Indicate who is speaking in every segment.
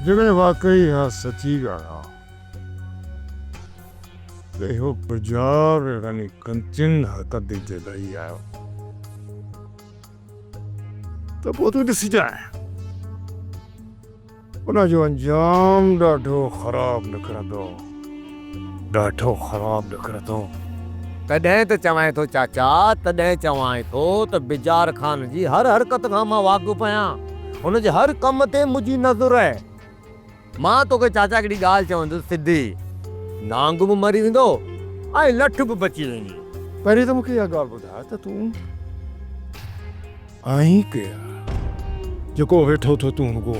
Speaker 1: जेकॾहिं वाकई इहा सची ॻाल्हि आहे त इहो बाज़ार यानी कंचिन हरकत ते रही आयो त पोइ तूं ॾिसिजांइ उनजो अंजाम ॾाढो ख़राबु निकिरंदो, ॾाढो ख़राबु निकिरंदो।
Speaker 2: तॾहिं त चवां थो चाचा, तॾहिं चवां थो त बिजार ख़ान जी हर हरकत खां मां वाक़ुफ़ आहियां, हुनजे हर कम ते मुंहिंजी नज़र आहे। मां तोखे चाचा हिकिड़ी ॻाल्हि चवंदुसि सिधी, नांग बि मरी वेंदो ऐं लठ बि बची वेंदी।
Speaker 1: पहिरीं त मूंखे इहा ॻाल्हि ॿुधाए त तूं आहीं केरु जेको वेठो थो तूं रुॻो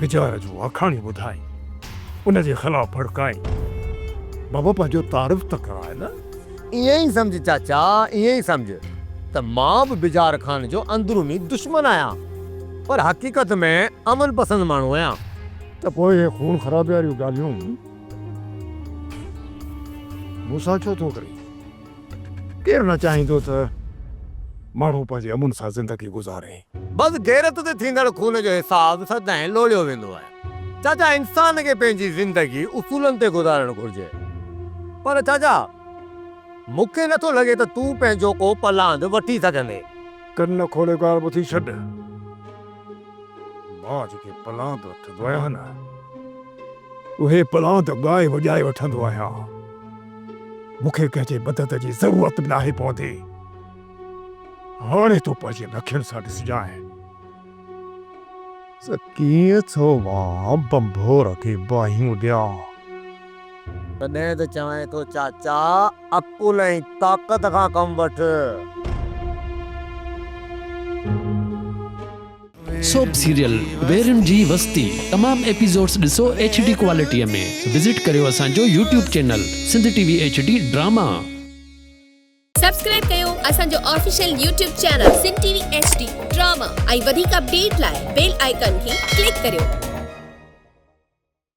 Speaker 1: बिचार जो आखाणी ॿुधाई उनजे ख़िलाफ़ भड़काई। बाबा पंहिंजो तारीफ़ त कराए न।
Speaker 2: ईअं ई सम्झ चाचा, ईअं ई सम्झ त मां बि बिजार ख़ान जो अंदरूनी दुश्मन आहियां, पर हक़ीक़त में अमन पसंद माण्हू आहियां।
Speaker 1: त पोइ इहे खून ख़राबी वारियूं ॻाल्हियूं मूंसां छो थो करे? केरु न चाहींदो त माण्हू पंहिंजे अमुन सां ज़िंदगी गुज़ारे।
Speaker 2: बसि गैरत ते थींदड़ खून जो हिसाब सदाईं लोलियो वेंदो आहे। चाचा, इंसान खे पंहिंजी ज़िंदगी उसूलनि ते गुज़ारणु घुरिजे। पर चाचा, मूंखे नथो लॻे त तूं पंहिंजो को पलांद वठी सघंदे।
Speaker 1: कन खोले ॻाल्हि ॿुधी छॾ। मां जेके पलांद वठंदो आहियां न उहे पलांद ॻाए वॼाए वठंदो आहियां। मूंखे कंहिंजे मदद जी ज़रूरत बि नाहे पवंदी। हाणे तूं पंहिंजे अखियुनि सां ॾिसजांइ त कीअं थो मां बंभोर खे बाहियूं ॾियां।
Speaker 2: तॾहिं त चवां थो चाचा, अकुल ऐं ताक़त खां कमु वठ।
Speaker 3: सोप सीरियल वेरन जी वस्ती तमाम एपिसोड्स ॾिसो HD क्वालिटीअ में। विजिट करियो असांजो YouTube channel Sindh TV HD drama.
Speaker 4: Subscribe कयो असांजो official YouTube channel Sindh TV HD drama ऐं वधीक अपडेट लाइ बेल आइकन खे क्लिक करियो।